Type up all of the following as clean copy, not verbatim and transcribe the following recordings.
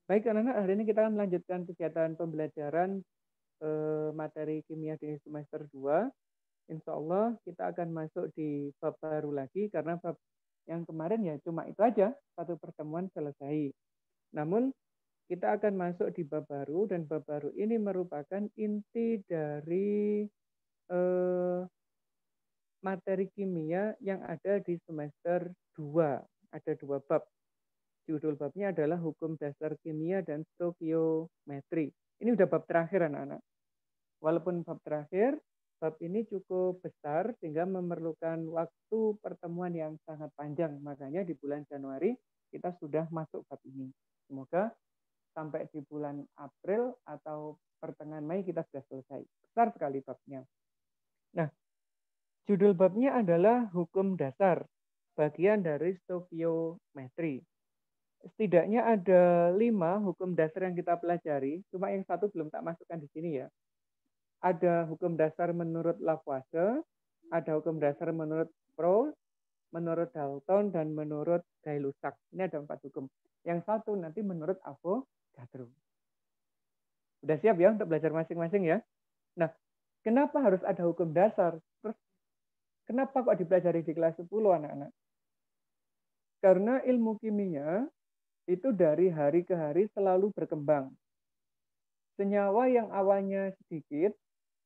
Baik, anak-anak, hari ini kita akan melanjutkan kegiatan pembelajaran materi kimia di semester 2. Insya Allah kita akan masuk di bab baru lagi karena bab yang kemarin ya cuma itu aja, satu pertemuan selesai. Namun kita akan masuk di bab baru dan bab baru ini merupakan inti dari materi kimia yang ada di semester 2. Ada 2 bab. Judul babnya adalah Hukum Dasar Kimia dan Stoikiometri. Ini udah bab terakhir anak-anak. Walaupun bab terakhir, bab ini cukup besar sehingga memerlukan waktu pertemuan yang sangat panjang. Makanya di bulan Januari kita sudah masuk bab ini. Semoga sampai di bulan April atau pertengahan Mei kita sudah selesai. Besar sekali babnya. Nah, judul babnya adalah Hukum Dasar, bagian dari Stoikiometri. Setidaknya ada 5 hukum dasar yang kita pelajari, cuma yang satu belum tak masukkan di sini ya. Ada hukum dasar menurut Lavoisier, ada hukum dasar menurut Proust, menurut Dalton, dan menurut Gay-Lussac. Ini ada 4 hukum. Yang satu nanti menurut Avogadro. Udah siap ya untuk belajar masing-masing ya? Nah, kenapa harus ada hukum dasar? Terus kenapa kok dipelajari di kelas 10 anak-anak? Karena ilmu kimia itu dari hari ke hari selalu berkembang. Senyawa yang awalnya sedikit,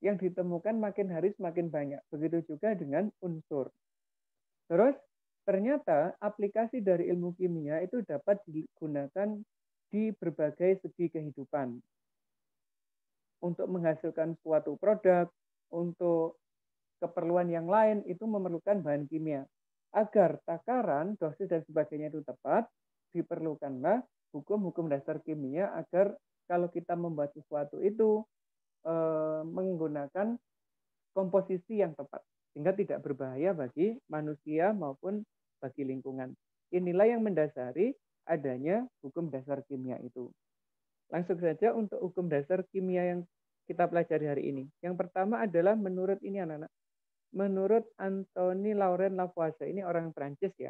yang ditemukan makin hari semakin banyak. Begitu juga dengan unsur. Terus, ternyata aplikasi dari ilmu kimia itu dapat digunakan di berbagai segi kehidupan. Untuk menghasilkan suatu produk, untuk keperluan yang lain, itu memerlukan bahan kimia. Agar takaran, dosis, dan sebagainya itu tepat, diperlukanlah hukum-hukum dasar kimia agar kalau kita membuat sesuatu itu menggunakan komposisi yang tepat sehingga tidak berbahaya bagi manusia maupun bagi lingkungan. Inilah yang mendasari adanya hukum dasar kimia itu. Langsung saja untuk hukum dasar kimia yang kita pelajari hari ini. Yang pertama adalah menurut ini anak-anak. Menurut Anthony Laurent Lavoisier, ini orang Prancis ya.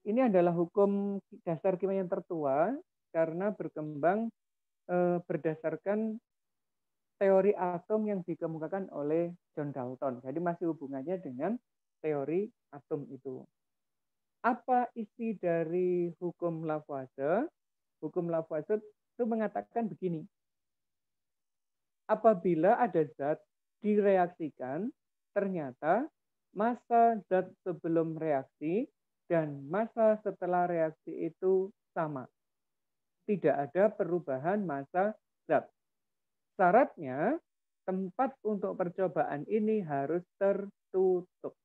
Ini adalah hukum dasar kimia yang tertua karena berkembang berdasarkan teori atom yang dikemukakan oleh John Dalton. Jadi masih hubungannya dengan teori atom itu. Apa isi dari hukum Lavoisier? Hukum Lavoisier itu mengatakan begini. Apabila ada zat direaksikan, ternyata massa zat sebelum reaksi dan massa setelah reaksi itu sama. Tidak ada perubahan massa zat. Syaratnya, tempat untuk percobaan ini harus tertutup.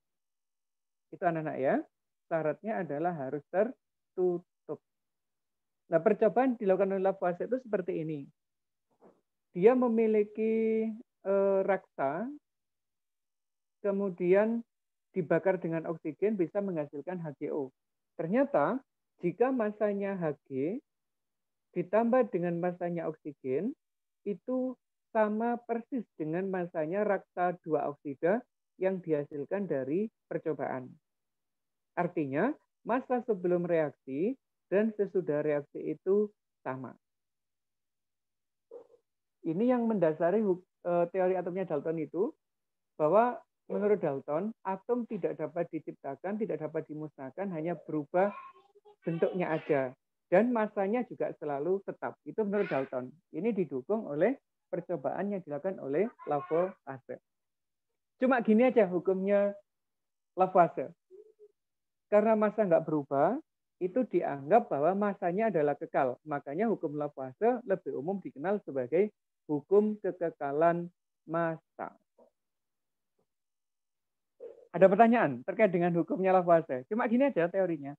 Itu anak-anak ya. Syaratnya adalah harus tertutup. Nah, percobaan dilakukan oleh Lavoisier itu seperti ini. Dia memiliki raksa, kemudian dibakar dengan oksigen bisa menghasilkan HGO. Ternyata jika masanya Hg ditambah dengan masanya oksigen, itu sama persis dengan masanya raksa 2 oksida yang dihasilkan dari percobaan. Artinya, massa sebelum reaksi dan sesudah reaksi itu sama. Ini yang mendasari teori atomnya Dalton itu, bahwa menurut Dalton, atom tidak dapat diciptakan, tidak dapat dimusnahkan, hanya berubah bentuknya aja. Dan masanya juga selalu tetap. Itu menurut Dalton. Ini didukung oleh percobaan yang dilakukan oleh Lavoisier. Cuma gini aja hukumnya Lavoisier. Karena massa nggak berubah, itu dianggap bahwa masanya adalah kekal. Makanya hukum Lavoisier lebih umum dikenal sebagai hukum kekekalan massa. Ada pertanyaan terkait dengan hukumnya Lavoisier? Cuma gini aja teorinya.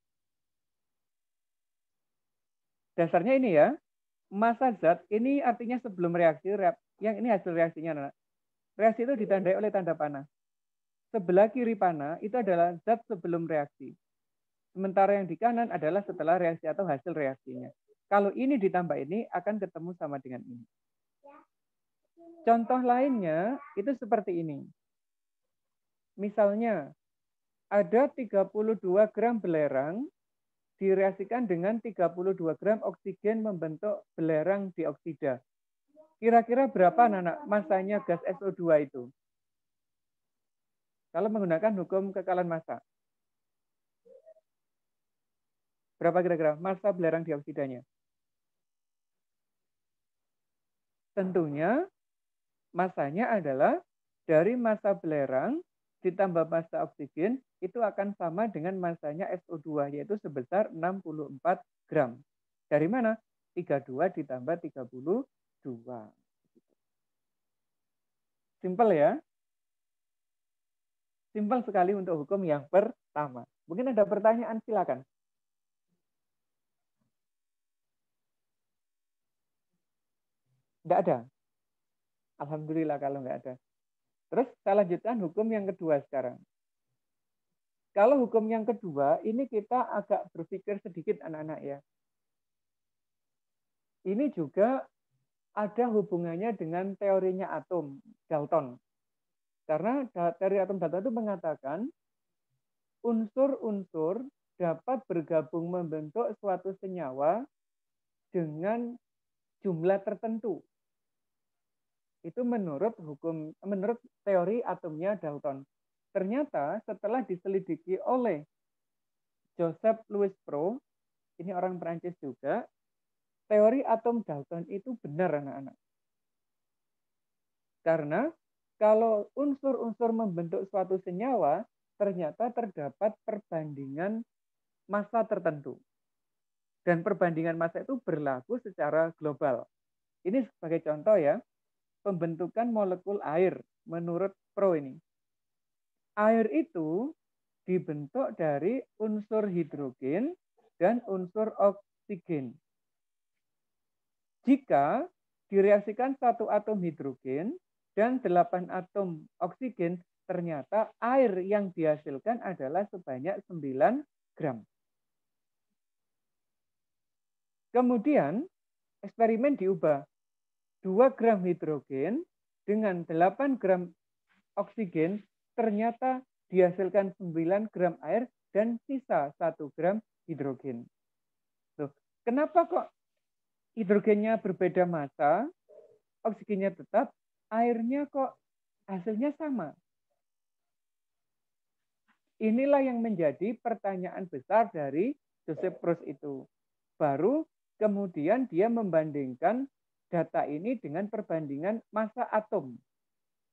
Dasarnya ini ya, massa zat ini artinya sebelum reaksi, yang ini hasil reaksinya. Reaksi itu ditandai oleh tanda panah. Sebelah kiri panah itu adalah zat sebelum reaksi. Sementara yang di kanan adalah setelah reaksi atau hasil reaksinya. Kalau ini ditambah ini akan ketemu sama dengan ini. Contoh lainnya itu seperti ini. Misalnya ada 32 gram belerang direaksikan dengan 32 gram oksigen membentuk belerang dioksida. Kira-kira berapa anak masanya gas SO2 itu? Kalau menggunakan hukum kekalahan massa. Berapa kira-kira massa belerang dioksidanya? Tentunya massanya adalah dari massa belerang ditambah massa oksigen itu akan sama dengan massanya SO2 yaitu sebesar 64 gram. Dari mana? 32 ditambah 32. Simpel ya. Simpel sekali untuk hukum yang pertama. Mungkin ada pertanyaan, silakan. Tidak ada. Alhamdulillah kalau nggak ada. Terus saya lanjutkan hukum yang kedua sekarang. Kalau hukum yang kedua, ini kita agak berpikir sedikit anak-anak ya. Ini juga ada hubungannya dengan teorinya atom, Dalton. Karena teori atom Dalton itu mengatakan unsur-unsur dapat bergabung membentuk suatu senyawa dengan jumlah tertentu. Itu menurut teori atomnya Dalton. Ternyata setelah diselidiki oleh Joseph Louis Proulx, ini orang Perancis juga, teori atom Dalton itu benar anak-anak. Karena kalau unsur-unsur membentuk suatu senyawa, ternyata terdapat perbandingan massa tertentu. Dan perbandingan massa itu berlaku secara global. Ini sebagai contoh ya, pembentukan molekul air menurut Proulx ini. Air itu dibentuk dari unsur hidrogen dan unsur oksigen. Jika direaksikan 1 atom hidrogen dan 8 atom oksigen, ternyata air yang dihasilkan adalah sebanyak 9 gram. Kemudian eksperimen diubah. 2 gram hidrogen dengan 8 gram oksigen ternyata dihasilkan 9 gram air dan sisa 1 gram hidrogen. Tuh, kenapa kok hidrogennya berbeda massa, oksigennya tetap, airnya kok hasilnya sama? Inilah yang menjadi pertanyaan besar dari Joseph Proulx itu. Baru kemudian dia membandingkan data ini dengan perbandingan massa atom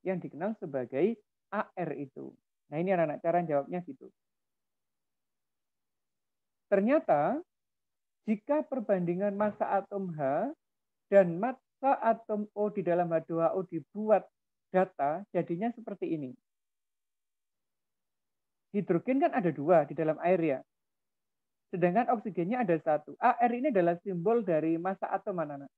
yang dikenal sebagai AR itu. Nah ini anak-anak cara jawabnya gitu. Ternyata jika perbandingan massa atom H dan massa atom O di dalam H2O dibuat data, jadinya seperti ini. Hidrogen kan ada 2 di dalam air ya. Sedangkan oksigennya ada 1. AR ini adalah simbol dari massa atom anak-anak.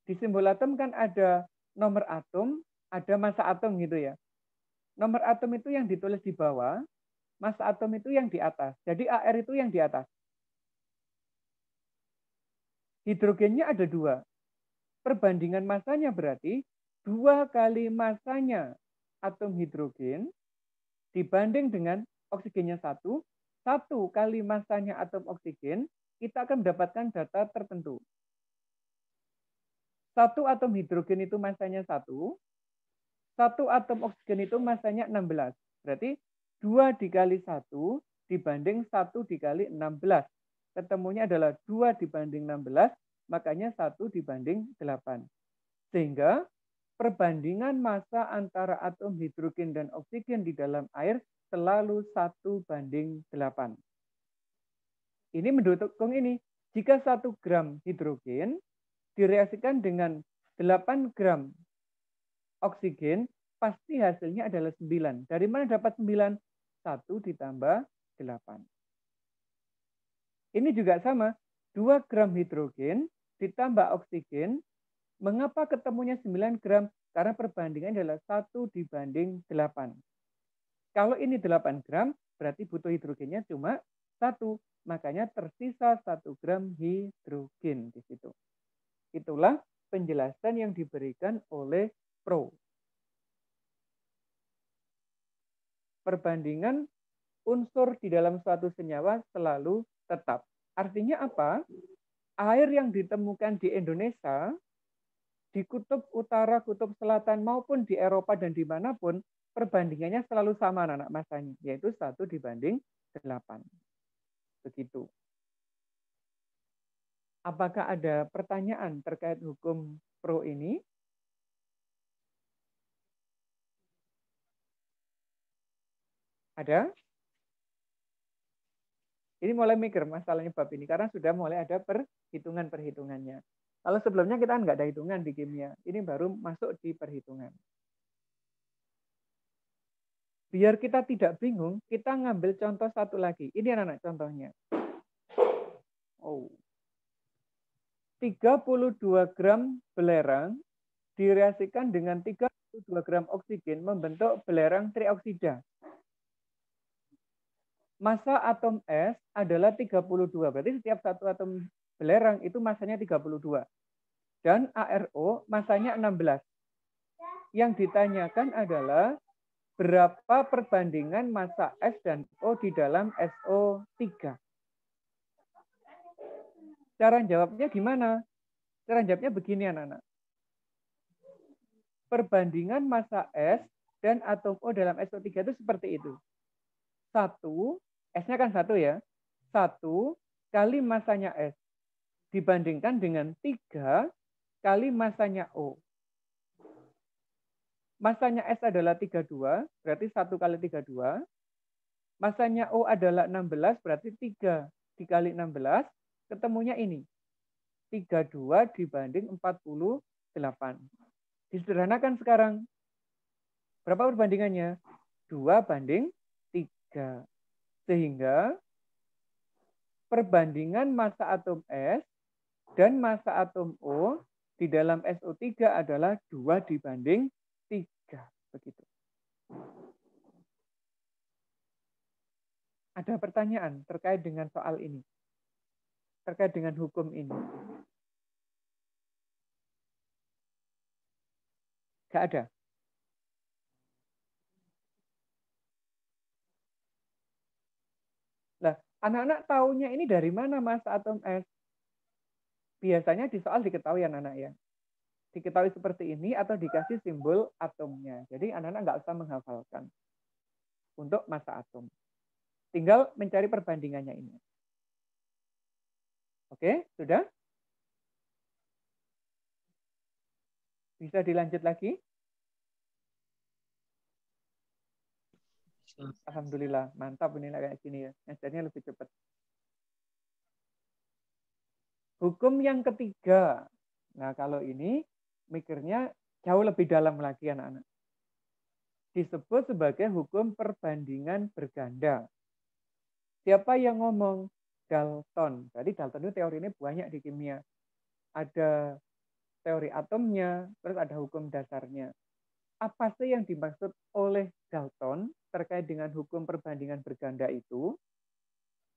Di simbol atom kan ada nomor atom, ada massa atom gitu ya. Nomor atom itu yang ditulis di bawah, massa atom itu yang di atas. Jadi AR itu yang di atas. Hidrogennya ada 2. Perbandingan massanya berarti 2 kali massanya atom hidrogen dibanding dengan oksigennya 1, 1 kali massanya atom oksigen, kita akan mendapatkan data tertentu. 1 atom hidrogen itu massanya 1, 1 atom oksigen itu massanya 16. Berarti 2 dikali 1 dibanding 1 dikali 16. Ketemunya adalah 2 dibanding 16, makanya 1 dibanding 8. Sehingga perbandingan massa antara atom hidrogen dan oksigen di dalam air selalu 1 banding 8. Ini mendukung ini. Jika 1 gram hidrogen direaksikan dengan 8 gram oksigen, pasti hasilnya adalah 9. Dari mana dapat 9? 1 ditambah 8. Ini juga sama. 2 gram hidrogen ditambah oksigen. Mengapa ketemunya 9 gram? Karena perbandingan adalah 1 dibanding 8. Kalau ini 8 gram, berarti butuh hidrogennya cuma 1. Makanya tersisa 1 gram hidrogen di situ. Itulah penjelasan yang diberikan oleh Proulx. Perbandingan unsur di dalam suatu senyawa selalu tetap. Artinya apa? Air yang ditemukan di Indonesia, di kutub utara, kutub selatan, maupun di Eropa dan dimanapun, perbandingannya selalu sama anak masanya, yaitu 1:8. Begitu. Apakah ada pertanyaan terkait hukum pro ini? Ada? Ini mulai mikir masalahnya bab ini, karena sudah mulai ada perhitungan-perhitungannya. Kalau sebelumnya kita nggak ada hitungan di kimia, ini baru masuk di perhitungan. Biar kita tidak bingung, kita ngambil contoh satu lagi. Ini anak-anak contohnya. 32 gram belerang direaksikan dengan 32 gram oksigen membentuk belerang trioksida. Massa atom S adalah 32. Berarti setiap satu atom belerang itu massanya 32. Dan ARO massanya 16. Yang ditanyakan adalah berapa perbandingan massa S dan O di dalam SO3. Cara jawabnya gimana? Cara jawabnya begini anak-anak. Perbandingan massa S dan atom O dalam SO3 itu seperti itu. 1, S-nya kan 1 ya. 1 kali massanya S dibandingkan dengan 3 kali massanya O. Massanya S adalah 32, berarti 1 kali 32. Massanya O adalah 16, berarti 3 dikali 16, ketemunya ini. 32 dibanding 48. Disederhanakan sekarang. Berapa perbandingannya? 2:3. Sehingga perbandingan massa atom S dan massa atom O di dalam SO3 adalah 2:3. Begitu. Ada pertanyaan terkait dengan soal ini? Terkait dengan hukum ini? Nggak ada? Nah, anak-anak taunya ini dari mana massa atom S? Biasanya di soal diketahui anak-anak ya. Diketahui seperti ini atau dikasih simbol atomnya. Jadi anak-anak nggak usah menghafalkan untuk massa atom. Tinggal mencari perbandingannya ini. Oke, sudah? Bisa dilanjut lagi? Alhamdulillah, mantap ini kayak gini ya. Ngajarnya lebih cepat. Hukum yang ketiga. Nah, kalau ini mikirnya jauh lebih dalam lagi anak-anak. Disebut sebagai hukum perbandingan berganda. Siapa yang ngomong? Dalton. Jadi Dalton itu teori ini banyak di kimia. Ada teori atomnya, terus ada hukum dasarnya. Apa sih yang dimaksud oleh Dalton terkait dengan hukum perbandingan berganda itu?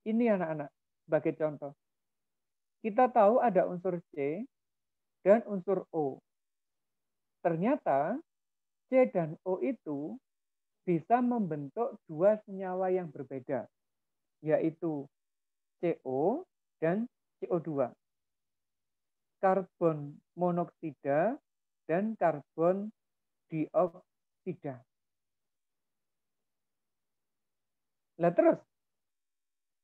Ini anak-anak, sebagai contoh. Kita tahu ada unsur C dan unsur O. Ternyata C dan O itu bisa membentuk dua senyawa yang berbeda, yaitu CO dan CO2. Karbon monoksida dan karbon dioksida. Lah terus,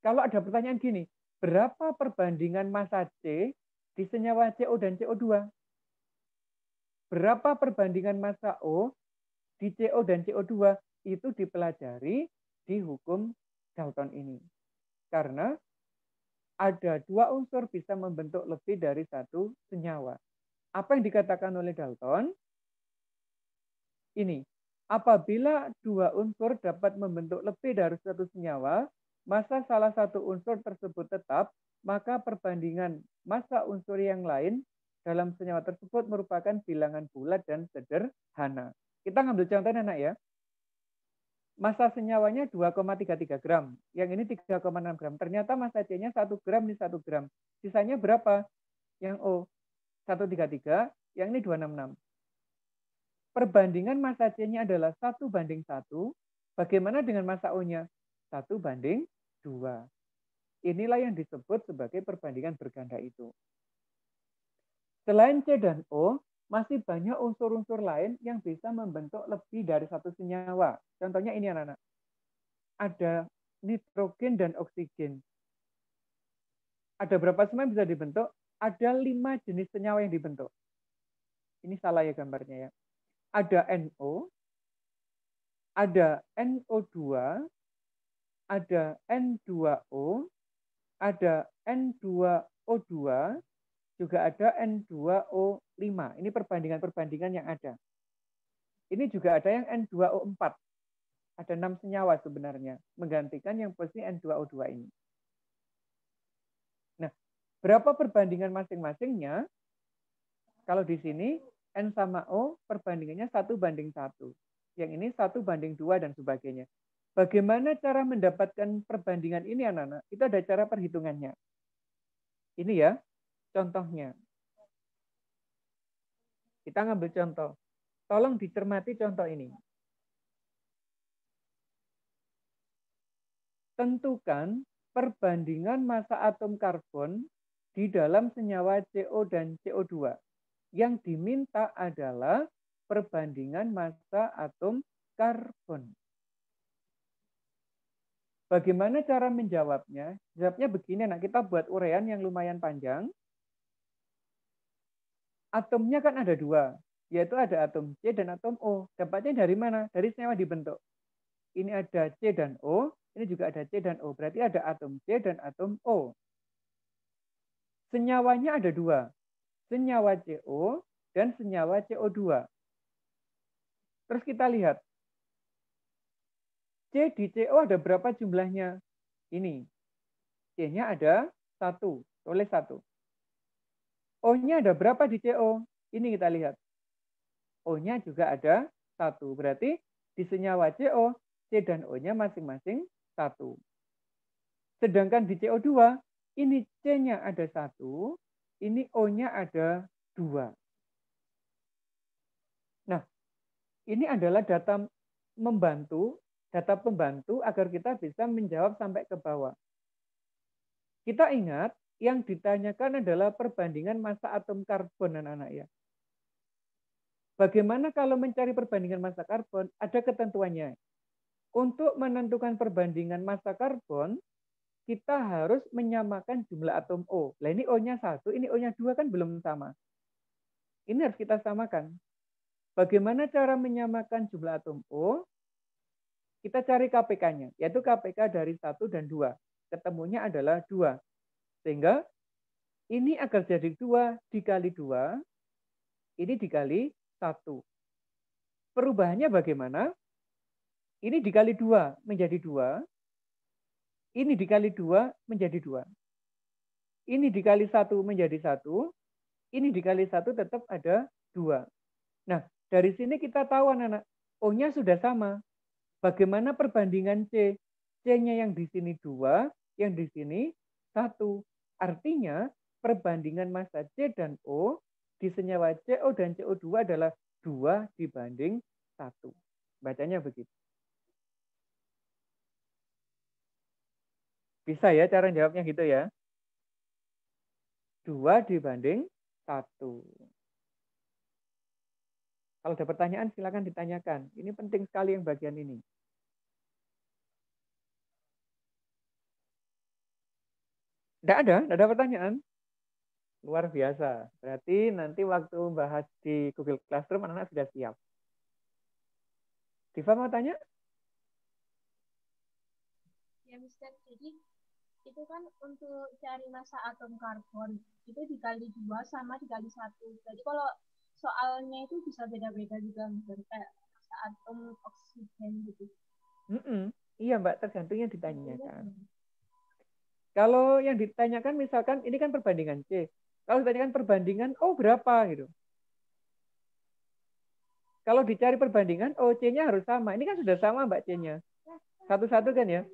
kalau ada pertanyaan gini, berapa perbandingan massa C di senyawa CO dan CO2? Berapa perbandingan massa O di CO dan CO2? Itu dipelajari di hukum Dalton ini. Karena ada dua unsur bisa membentuk lebih dari satu senyawa. Apa yang dikatakan oleh Dalton? Ini, apabila dua unsur dapat membentuk lebih dari satu senyawa, massa salah satu unsur tersebut tetap, maka perbandingan massa unsur yang lain dalam senyawa tersebut merupakan bilangan bulat dan sederhana. Kita ngambil contohnya anak ya. Massa senyawanya 2,33 gram. Yang ini 3,6 gram. Ternyata massa C-nya 1 gram, ini 1 gram. Sisanya berapa? Yang O, 133, yang ini 266. Perbandingan massa C-nya adalah 1:1. Bagaimana dengan massa O-nya? 1:2. Inilah yang disebut sebagai perbandingan berganda itu. Selain C dan O, masih banyak unsur-unsur lain yang bisa membentuk lebih dari satu senyawa. Contohnya ini anak-anak. Ada nitrogen dan oksigen. Ada berapa senyawa yang bisa dibentuk? Ada 5 jenis senyawa yang dibentuk. Ini salah ya gambarnya ya. Ada NO, ada NO2, ada N2O, ada N2O2, juga ada N2O5. Ini perbandingan-perbandingan yang ada. Ini juga ada yang N2O4. Ada 6 senyawa sebenarnya, menggantikan yang posisi N2O2 ini. Nah, berapa perbandingan masing-masingnya? Kalau di sini, N sama O perbandingannya 1:1. Yang ini 1:2 dan sebagainya. Bagaimana cara mendapatkan perbandingan ini anak-anak? Itu ada cara perhitungannya. Ini ya, contohnya. Kita ngambil contoh. Tolong dicermati contoh ini. Tentukan perbandingan massa atom karbon di dalam senyawa CO dan CO2. Yang diminta adalah perbandingan massa atom karbon. Bagaimana cara menjawabnya? Jawabnya begini, nah kita buat uraian yang lumayan panjang. Atomnya kan ada 2, yaitu ada atom C dan atom O. Dapatnya dari mana? Dari senyawa dibentuk. Ini ada C dan O, ini juga ada C dan O. Berarti ada atom C dan atom O. Senyawanya ada 2, senyawa CO dan senyawa CO2. Terus kita lihat, C di CO ada berapa jumlahnya? Ini. C-nya ada 1. Tulis 1. O-nya ada berapa di CO? Ini kita lihat. O-nya juga ada 1. Berarti di senyawa CO, C dan O-nya masing-masing 1. Sedangkan di CO2, ini C-nya ada 1, ini O-nya ada 2. Nah, ini adalah data pembantu agar kita bisa menjawab sampai ke bawah. Kita ingat yang ditanyakan adalah perbandingan massa atom karbon anak-anak ya. Bagaimana kalau mencari perbandingan massa karbon? Ada ketentuannya. Untuk menentukan perbandingan massa karbon, kita harus menyamakan jumlah atom O. Nah ini O-nya 1, ini O-nya 2 kan belum sama. Ini harus kita samakan. Bagaimana cara menyamakan jumlah atom O? Kita cari KPK-nya, yaitu KPK dari 1 dan 2. Ketemunya adalah 2. Sehingga ini agar jadi 2 dikali 2, ini dikali 1. Perubahannya bagaimana? Ini dikali 2 menjadi 2. Ini dikali 2 menjadi 2. Ini dikali 1 menjadi 1. Ini dikali 1 tetap ada 2. Nah, dari sini kita tahu anak-anak, O-nya sudah sama. Bagaimana perbandingan C? C-nya yang di sini 2, yang di sini 1. Artinya, perbandingan massa C dan O di senyawa CO dan CO2 adalah 2:1. Bacanya begitu. Bisa ya cara jawabnya gitu ya? 2:1. Kalau ada pertanyaan silakan ditanyakan. Ini penting sekali yang bagian ini. Tidak ada pertanyaan. Luar biasa. Berarti nanti waktu bahas di Google Classroom anak-anak sudah siap. Diva mau tanya? Ya, Mister. Jadi itu kan untuk cari massa atom karbon itu dikali 2 sama dikali 1. Jadi kalau soalnya itu bisa beda-beda juga, Mister. Kayak massa atom oksigen gitu. Iya Mbak, tergantung yang ditanyakan. Kalau yang ditanyakan misalkan ini kan perbandingan C. Kalau ditanyakan perbandingan O berapa gitu. Kalau dicari perbandingan O C-nya harus sama. Ini kan sudah sama Mbak C-nya. 1:1 kan ya.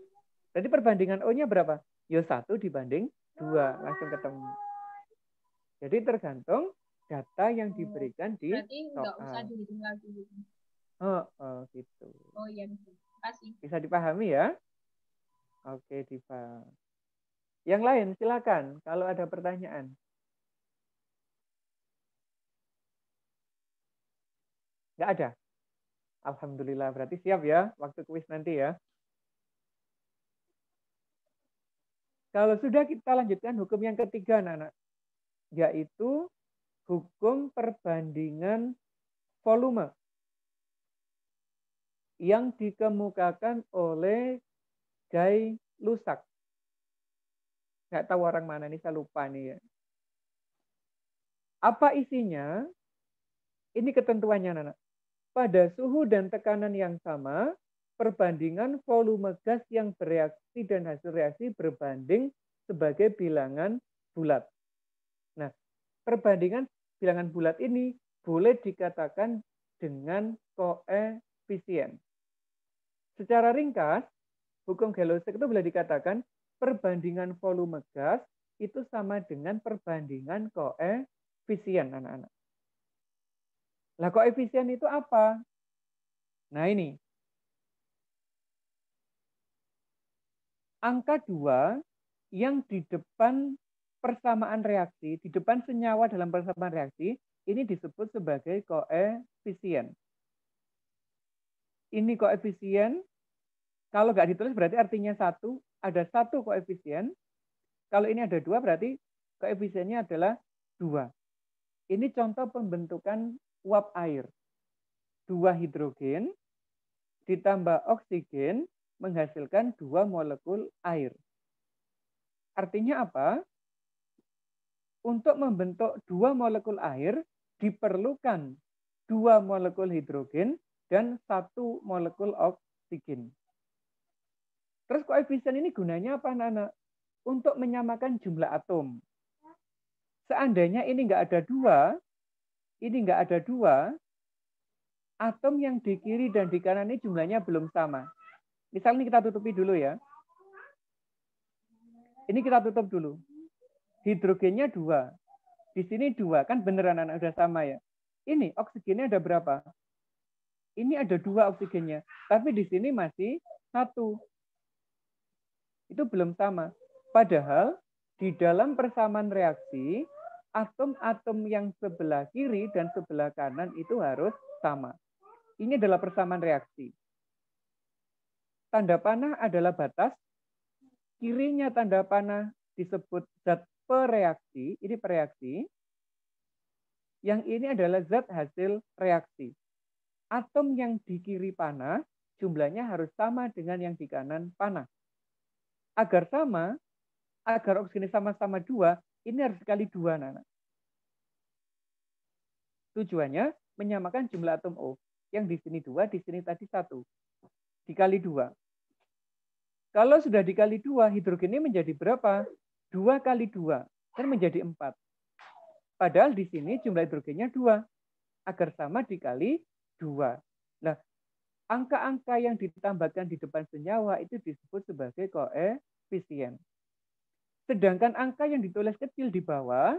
Jadi perbandingan O-nya berapa? Ya 1:2. Langsung ketemu. Jadi tergantung data yang diberikan di berarti nggak usah dihitung lagi gitu. Gitu. Oh iya, Mister. Terima kasih. Bisa dipahami ya? Oke, Diva. Yang lain silakan kalau ada pertanyaan. Nggak ada? Alhamdulillah, berarti siap ya waktu kuis nanti ya. Kalau sudah, kita lanjutkan hukum yang ketiga, anak-anak. Yaitu hukum perbandingan volume yang dikemukakan oleh Guy Lussac. Nggak tahu orang mana nih, saya lupa nih ya. Apa isinya? Ini ketentuannya, anak-anak. Pada suhu dan tekanan yang sama, perbandingan volume gas yang bereaksi dan hasil reaksi berbanding sebagai bilangan bulat. Nah, perbandingan bilangan bulat ini boleh dikatakan dengan koefisien. Secara ringkas, hukum Gay-Lussac itu boleh dikatakan perbandingan volume gas itu sama dengan perbandingan koefisien, anak-anak. Lah, koefisien itu apa? Nah, ini. Angka 2 yang di depan persamaan reaksi, di depan senyawa dalam persamaan reaksi, ini disebut sebagai koefisien. Ini koefisien, kalau nggak ditulis berarti artinya satu, ada satu koefisien. Kalau ini ada 2 berarti koefisiennya adalah 2. Ini contoh pembentukan uap air. 2 hidrogen ditambah oksigen menghasilkan 2 molekul air. Artinya apa? Untuk membentuk 2 molekul air diperlukan 2 molekul hidrogen dan 1 molekul oksigen. Terus koefisien ini gunanya apa, anak-anak? Untuk menyamakan jumlah atom. Seandainya ini nggak ada 2, ini nggak ada 2, atom yang di kiri dan di kanan ini jumlahnya belum sama. Misalnya kita tutupi dulu ya. Ini kita tutup dulu. Hidrogennya 2. Di sini 2. Kan beneran anak udah sama ya. Ini oksigennya ada berapa? Ini ada 2 oksigennya. Tapi di sini masih 1. Itu belum sama. Padahal di dalam persamaan reaksi, atom-atom yang sebelah kiri dan sebelah kanan itu harus sama. Ini adalah persamaan reaksi. Tanda panah adalah batas. Kirinya tanda panah disebut zat pereaksi. Ini pereaksi. Yang ini adalah zat hasil reaksi. Atom yang di kiri panah jumlahnya harus sama dengan yang di kanan panah. Agar sama, agar oksigen sama-sama 2, ini harus dikali 2, anak-anak. Tujuannya menyamakan jumlah atom O. Yang di sini 2, di sini tadi 1. Dikali 2. Kalau sudah dikali 2, hidrogen ini menjadi berapa? 2 kali 2, kan menjadi 4. Padahal di sini jumlah hidrogennya 2. Agar sama dikali 2. Nah, angka-angka yang ditambahkan di depan senyawa itu disebut sebagai koefisien. Sedangkan angka yang ditulis kecil di bawah,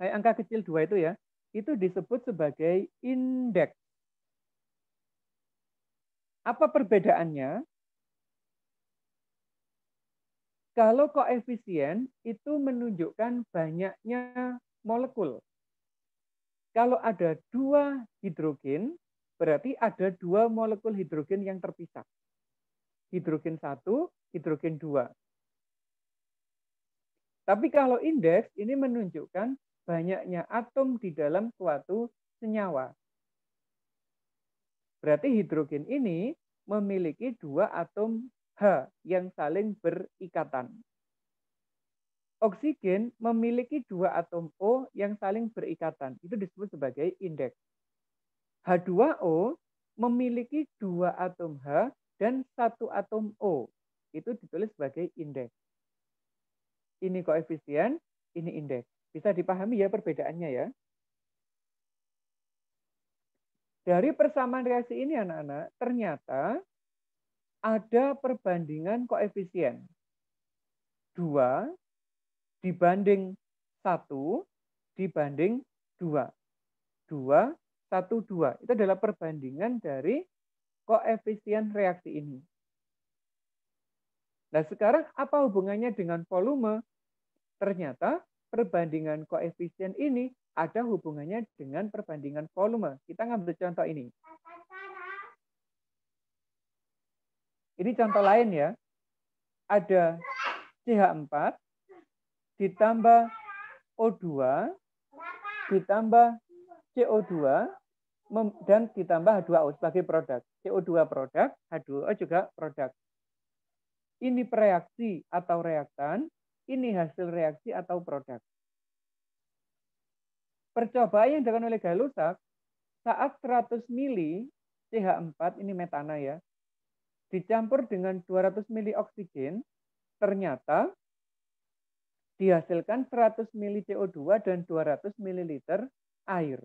angka kecil 2 itu ya, itu disebut sebagai indeks. Apa perbedaannya? Kalau koefisien itu menunjukkan banyaknya molekul. Kalau ada 2 hidrogen, berarti ada 2 molekul hidrogen yang terpisah. Hidrogen 1, hidrogen 2. Tapi kalau indeks ini menunjukkan banyaknya atom di dalam suatu senyawa. Berarti hidrogen ini memiliki 2 atom H yang saling berikatan. Oksigen memiliki 2 atom O yang saling berikatan. Itu disebut sebagai indeks. H2O memiliki 2 atom H dan 1 atom O. Itu ditulis sebagai indeks. Ini koefisien, ini indeks. Bisa dipahami ya perbedaannya ya. Dari persamaan reaksi ini anak-anak, ternyata ada perbandingan koefisien. 2 dibanding 1 dibanding 2. 2, 1, 2. Itu adalah perbandingan dari koefisien reaksi ini. Nah, sekarang apa hubungannya dengan volume? Ternyata perbandingan koefisien ini ada hubungannya dengan perbandingan volume. Kita ngambil contoh ini. Ini contoh lain ya. Ada CH4 ditambah O2 ditambah CO2 dan ditambah H2O sebagai produk. CO2 produk, H2O juga produk. Ini reaksi atau reaktan, ini hasil reaksi atau produk. Percobaan yang dilakukan oleh Gay-Lussac saat 100 mili CH4, ini metana ya, dicampur dengan 200 mili oksigen, ternyata dihasilkan 100 mili CO2 dan 200 ml air.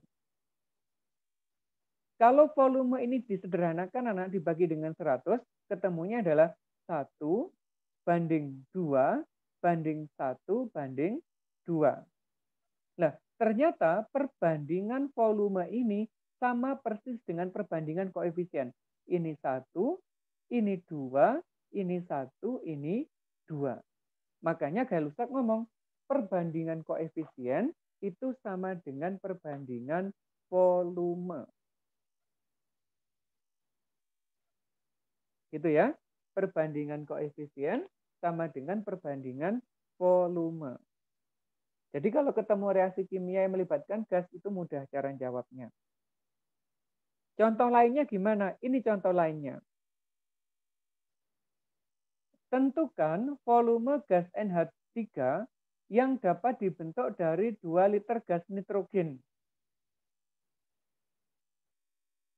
Kalau volume ini disederhanakan, anak dibagi dengan 100, ketemunya adalah 1 banding 2 banding 1 banding 2. Nah, ternyata perbandingan volume ini sama persis dengan perbandingan koefisien. Ini 1, ini 2, ini 1, ini 2. Makanya Gay-Lussac ngomong, perbandingan koefisien itu sama dengan perbandingan volume. Gitu ya. Perbandingan koefisien sama dengan perbandingan volume. Jadi kalau ketemu reaksi kimia yang melibatkan gas itu mudah cara jawabnya. Contoh lainnya gimana? Ini contoh lainnya. Tentukan volume gas NH3 yang dapat dibentuk dari 2 liter gas nitrogen.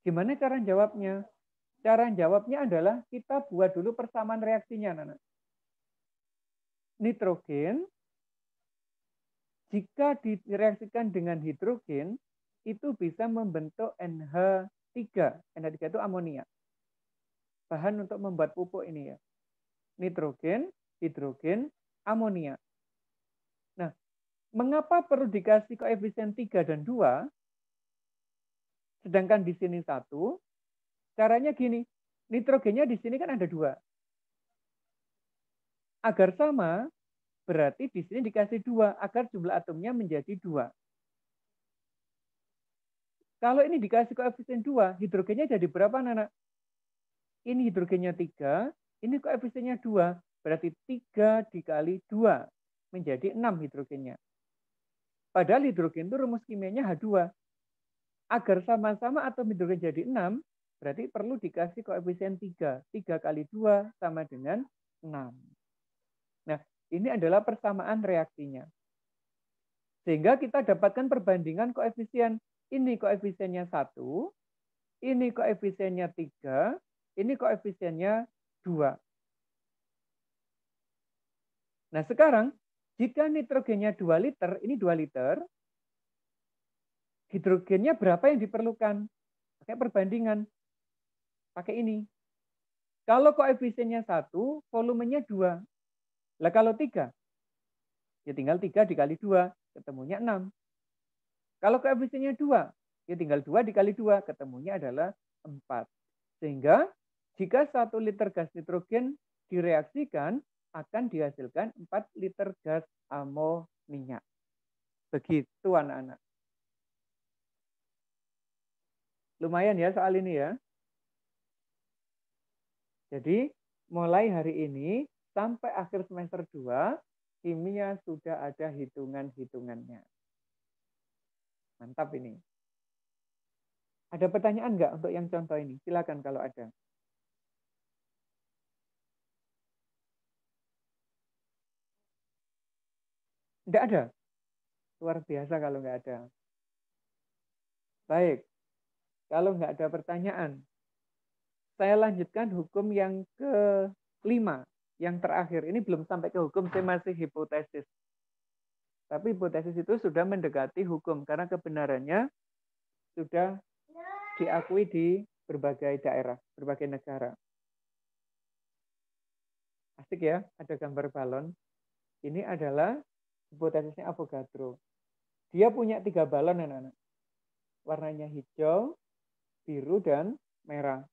Gimana cara jawabnya? Cara jawabnya adalah kita buat dulu persamaan reaksinya, anak. Nitrogen, jika direaksikan dengan hidrogen, itu bisa membentuk NH3. NH3 itu amonia. Bahan untuk membuat pupuk ini ya. Nitrogen, hidrogen, amonia. Nah, mengapa perlu dikasih koefisien 3 dan 2, sedangkan di sini 1? Caranya gini, nitrogennya di sini kan ada 2. Agar sama, berarti di sini dikasih 2, agar jumlah atomnya menjadi 2. Kalau ini dikasih koefisien 2, hidrogennya jadi berapa, anak? Ini hidrogennya 3, ini koefisiennya 2, berarti 3 dikali 2, menjadi 6 hidrogennya. Padahal hidrogen itu rumus kimianya H2. Agar sama-sama atom hidrogen jadi 6, berarti perlu dikasih koefisien 3. 3 kali 2 sama dengan 6. Nah, ini adalah persamaan reaksinya. Sehingga kita dapatkan perbandingan koefisien. Ini koefisiennya 1, ini koefisiennya 3, ini koefisiennya 2. Nah, sekarang jika nitrogennya 2 liter, ini 2 liter, hidrogennya berapa yang diperlukan? Pakai perbandingan. Pakai ini. Kalau koefisiennya 1, volumenya 2. Lah kalau 3, ya tinggal 3 dikali 2, ketemunya 6. Kalau koefisiennya 2, ya tinggal 2 dikali 2, ketemunya adalah 4. Sehingga jika 1 liter gas nitrogen direaksikan, akan dihasilkan 4 liter gas amonia. Begitu anak-anak. Lumayan ya soal ini ya. Jadi mulai hari ini sampai akhir semester 2, kimia sudah ada hitungan-hitungannya. Mantap ini. Ada pertanyaan nggak untuk yang contoh ini? Silakan kalau ada. Nggak ada? Luar biasa kalau nggak ada. Baik, kalau nggak ada pertanyaan, saya lanjutkan hukum yang ke-5, yang terakhir. Ini belum sampai ke hukum, saya masih hipotesis. Tapi hipotesis itu sudah mendekati hukum, karena kebenarannya sudah diakui di berbagai daerah, berbagai negara. Asik ya, ada gambar balon. Ini adalah hipotesisnya Avogadro. Dia punya 3 balon, anak-anak. Warnanya hijau, biru, dan merah.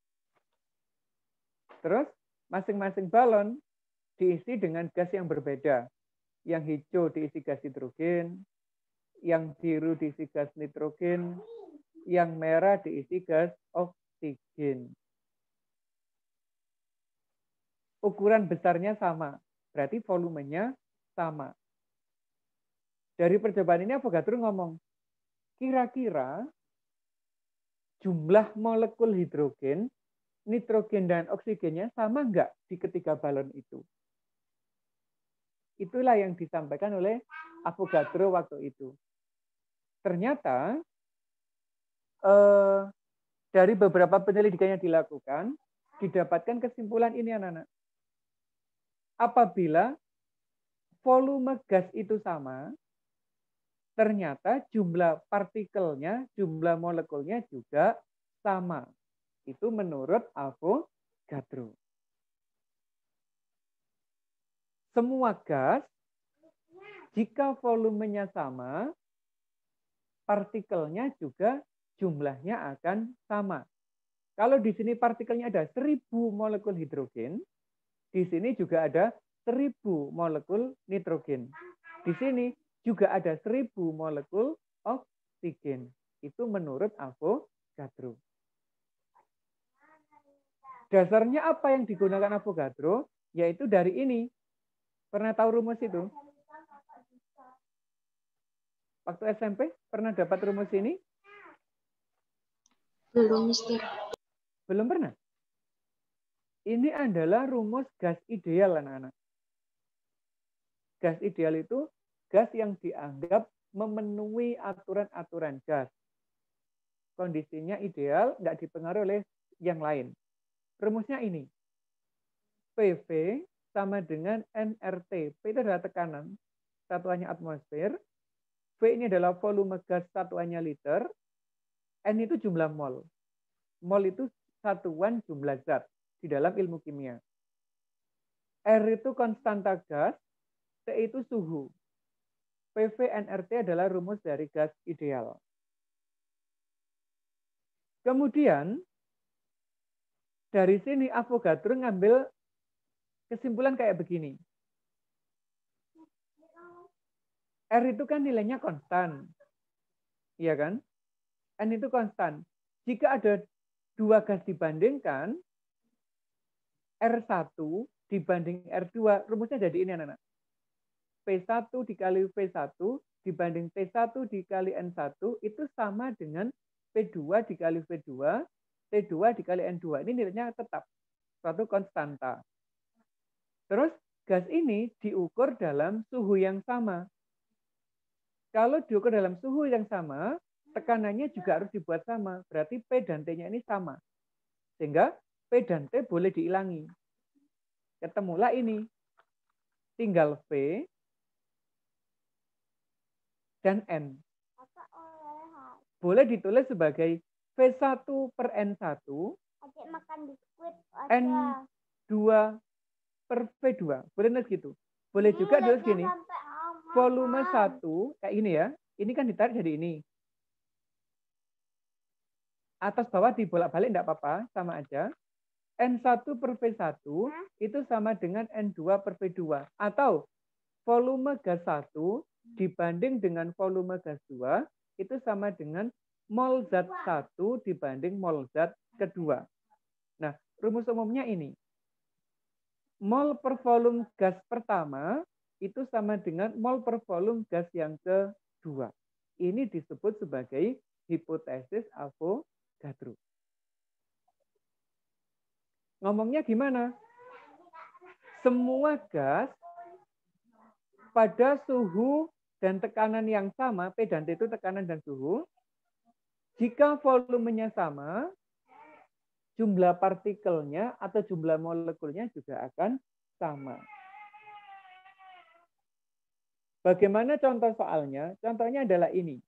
Terus masing-masing balon diisi dengan gas yang berbeda. Yang hijau diisi gas hidrogen, yang biru diisi gas nitrogen, yang merah diisi gas oksigen. Ukuran besarnya sama, berarti volumenya sama. Dari percobaan ini Avogadro ngomong, kira-kira jumlah molekul hidrogen, nitrogen, dan oksigennya sama nggak di ketiga balon itu? Itulah yang disampaikan oleh Avogadro waktu itu. Ternyata dari beberapa penyelidikan yang dilakukan, didapatkan kesimpulan ini anak-anak. Apabila volume gas itu sama, ternyata jumlah partikelnya, jumlah molekulnya juga sama. Itu menurut Avogadro. Semua gas, jika volumenya sama, partikelnya juga jumlahnya akan sama. Kalau di sini partikelnya ada 1000 molekul hidrogen, di sini juga ada 1000 molekul nitrogen. Di sini juga ada 1000 molekul oksigen. Itu menurut Avogadro. Dasarnya apa yang digunakan Avogadro? Yaitu dari ini. Pernah tahu rumus itu? Waktu SMP pernah dapat rumus ini? Belum, Mister. Belum pernah? Ini adalah rumus gas ideal, anak-anak. Gas ideal itu gas yang dianggap memenuhi aturan-aturan gas. Kondisinya ideal, nggak dipengaruhi oleh yang lain. Rumusnya ini. PV sama dengan nRT. P itu adalah tekanan, satuannya atmosfer. V ini adalah volume gas, satuannya liter. N itu jumlah mol. Mol itu satuan jumlah zat di dalam ilmu kimia. R itu konstanta gas, T itu suhu. PV nRT adalah rumus dari gas ideal. Kemudian, dari sini Avogadro ngambil kesimpulan kayak begini. R itu kan nilainya konstan. Iya kan? N itu konstan. Jika ada dua gas dibandingkan, R1 dibanding R2, rumusnya jadi ini anak-anak. P1 dikali V1 dibanding T1 dikali N1 itu sama dengan P2 dikali V2, T2 dikali N2. Ini nilainya tetap, suatu konstanta. Terus gas ini diukur dalam suhu yang sama. Kalau diukur dalam suhu yang sama, tekanannya juga harus dibuat sama. Berarti P dan T-nya ini sama. Sehingga P dan T boleh diilangi. Ketemulah ini. Tinggal V dan N. Boleh ditulis sebagai V1 per N1, N2 per V2. Boleh nulis gitu. Boleh juga nulis gini. Volume 1, kayak ini ya. Ini kan ditarik jadi ini. Atas bawah dibolak-balik enggak apa-apa, sama aja. N1 per V1 itu sama dengan N2 per V2. Atau volume gas 1 dibanding dengan volume gas 2 itu sama dengan mol zat 1 dibanding mol zat kedua. Nah, rumus umumnya ini. Mol per volume gas pertama itu sama dengan mol per volume gas yang kedua. Ini disebut sebagai hipotesis Avogadro. Ngomongnya gimana? Semua gas pada suhu dan tekanan yang sama, P dan T itu tekanan dan suhu, jika volumenya sama, jumlah partikelnya atau jumlah molekulnya juga akan sama. Bagaimana contoh soalnya? Contohnya adalah ini.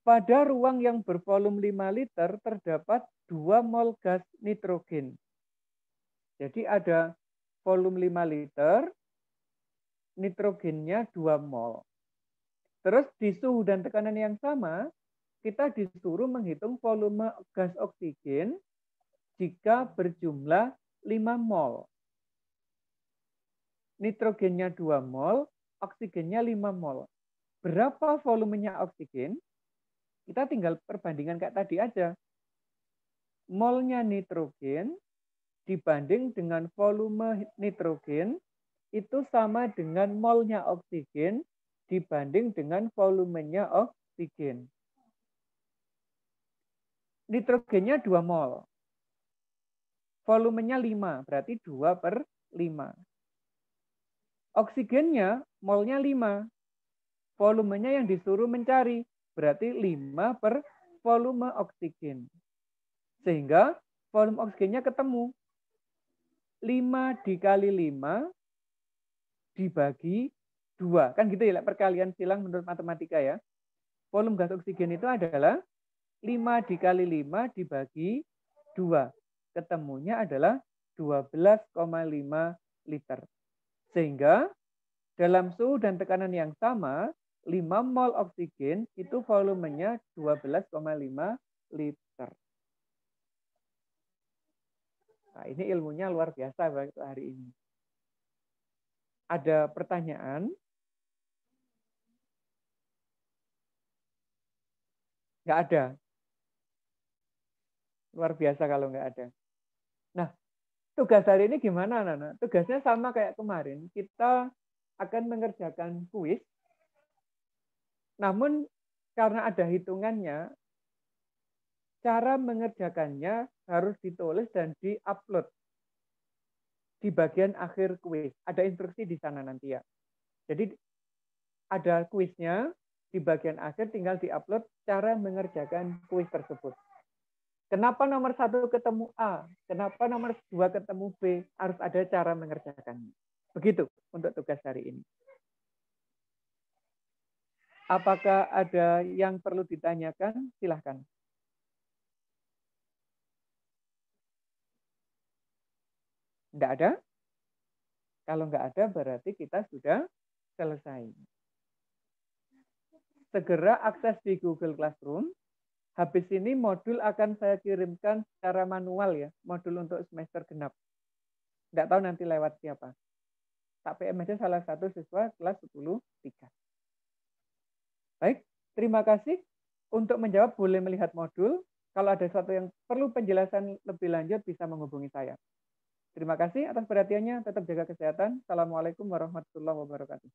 Pada ruang yang bervolume 5 liter terdapat 2 mol gas nitrogen. Jadi ada volume 5 liter, nitrogennya 2 mol. Terus di suhu dan tekanan yang sama, kita disuruh menghitung volume gas oksigen jika berjumlah 5 mol. Nitrogennya 2 mol, oksigennya 5 mol. Berapa volumenya oksigen? Kita tinggal perbandingan kayak tadi aja. Molnya nitrogen dibanding dengan volume nitrogen itu sama dengan molnya oksigen dibanding dengan volumenya oksigen. Nitrogennya 2 mol. Volumenya 5, berarti 2 per 5. Oksigennya molnya 5. Volumenya yang disuruh mencari, berarti 5 per volume oksigen. Sehingga volume oksigennya ketemu. 5 dikali 5 dibagi 2. Kan gitu ya, perkalian silang menurut matematika ya. Volume gas oksigen itu adalah 5 dikali 5 dibagi 2. Ketemunya adalah 12,5 liter. Sehingga dalam suhu dan tekanan yang sama, 5 mol oksigen itu volumenya 12,5 liter. Nah, ini ilmunya luar biasa untuk hari ini. Ada pertanyaan? Nggak ada. Luar biasa kalau nggak ada. Nah, tugas hari ini gimana, Nana? Tugasnya sama kayak kemarin. Kita akan mengerjakan kuis. Namun, karena ada hitungannya, cara mengerjakannya harus ditulis dan di-upload di bagian akhir kuis. Ada instruksi di sana nanti ya. Jadi ada kuisnya, di bagian akhir tinggal di-upload cara mengerjakan kuis tersebut. Kenapa nomor 1 ketemu A? Kenapa nomor 2 ketemu B? Harus ada cara mengerjakannya. Begitu untuk tugas hari ini. Apakah ada yang perlu ditanyakan? Silahkan. Tidak ada? Kalau nggak ada, berarti kita sudah selesai. Segera akses di Google Classroom. Habis ini modul akan saya kirimkan secara manual ya, modul untuk semester genap. Tidak tahu nanti lewat siapa. Tak PM aja salah satu siswa kelas 10-3. Baik, terima kasih. Untuk menjawab boleh melihat modul. Kalau ada sesuatu yang perlu penjelasan lebih lanjut bisa menghubungi saya. Terima kasih atas perhatiannya. Tetap jaga kesehatan. Assalamualaikum warahmatullahi wabarakatuh.